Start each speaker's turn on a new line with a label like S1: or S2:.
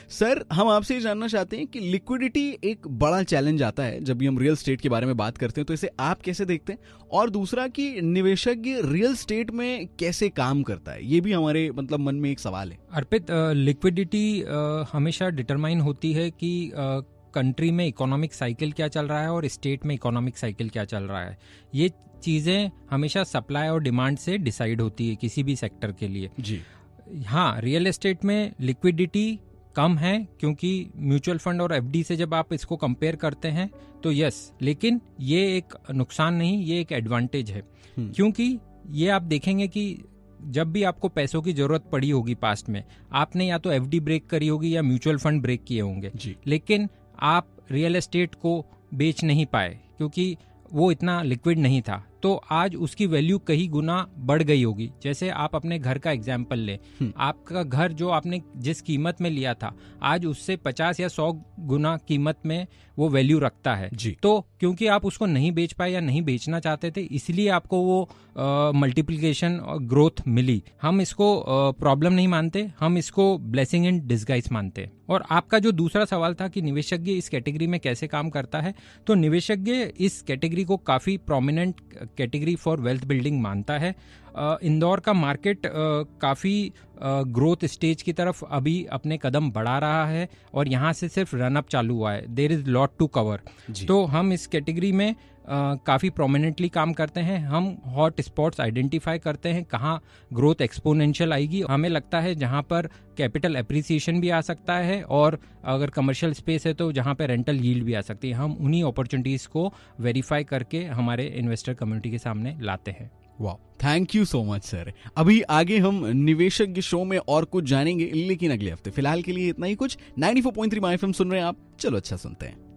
S1: Sir, हम आपसे ये जानना चाहते हैं कि लिक्विडिटी एक बड़ा चैलेंज आता है जब भी हम रियल एस्टेट के बारे में बात करते हैं, तो इसे आप कैसे देखते हैं? और दूसरा कि निवेशक रियल एस्टेट में कैसे काम करता है, ये भी हमारे मतलब मन में एक सवाल है।
S2: अर्पित, लिक्विडिटी हमेशा डिटरमाइन होती है कि कंट्री में इकोनॉमिक साइकिल क्या चल रहा है और स्टेट में इकोनॉमिक साइकिल क्या चल रहा है। ये चीज़ें हमेशा सप्लाई और डिमांड से डिसाइड होती है किसी भी सेक्टर के लिए
S1: जी
S2: हाँ, रियल एस्टेट में लिक्विडिटी कम है क्योंकि म्यूचुअल फंड और एफडी से जब आप इसको कंपेयर करते हैं तो यस, लेकिन ये एक नुकसान नहीं, ये एक एडवांटेज है। क्योंकि ये आप देखेंगे कि जब भी आपको पैसों की जरूरत पड़ी होगी पास्ट में, आपने या तो एफडी ब्रेक करी होगी या म्यूचुअल फंड ब्रेक किए होंगे, लेकिन आप रियल एस्टेट को बेच नहीं पाए क्योंकि वो इतना लिक्विड नहीं था। तो आज उसकी वैल्यू कई गुना बढ़ गई होगी। जैसे आप अपने घर का एग्जाम्पल लें, आपका घर जो आपने जिस कीमत में लिया था, आज उससे 50 या 100 गुना कीमत में वो वैल्यू रखता है। तो क्योंकि आप उसको नहीं बेच पाए या नहीं बेचना चाहते थे, इसलिए आपको वो मल्टीप्लिकेशन और ग्रोथ मिली। हम इसको प्रॉब्लम नहीं मानते, हम इसको ब्लेसिंग इन डिस्गाइज मानते हैं। और आपका जो दूसरा सवाल था कि निवेशज्ञ इस कैटेगरी में कैसे काम करता है, तो निवेशज्ञ इस कैटेगरी को काफ़ी prominent category for wealth building मानता है। इंदौर का मार्केट काफ़ी ग्रोथ स्टेज की तरफ अभी अपने कदम बढ़ा रहा है और यहाँ से सिर्फ रन अप चालू हुआ है। There is lot to cover. तो हम इस कैटेगरी में काफ़ी प्रोमिनेंटली काम करते हैं। हम हॉट स्पॉट्स आइडेंटिफाई करते हैं, कहाँ ग्रोथ एक्सपोनेंशियल आएगी। हमें लगता है जहाँ पर कैपिटल एप्रिसिएशन भी आ सकता है और अगर कमर्शियल स्पेस है तो जहाँ पर रेंटल यील्ड भी आ सकती है। हम उन्हीं अपॉर्चुनिटीज़ को वेरीफाई करके हमारे इन्वेस्टर कम्युनिटी के सामने लाते हैं।
S1: वाह, thank you so much sir. अभी आगे हम निवेशक शो में और कुछ जानेंगे, लेकिन अगले हफ्ते। फिलहाल के लिए इतना ही कुछ। 94.3 माय एफएम सुन रहे हैं आप, चलो अच्छा सुनते हैं।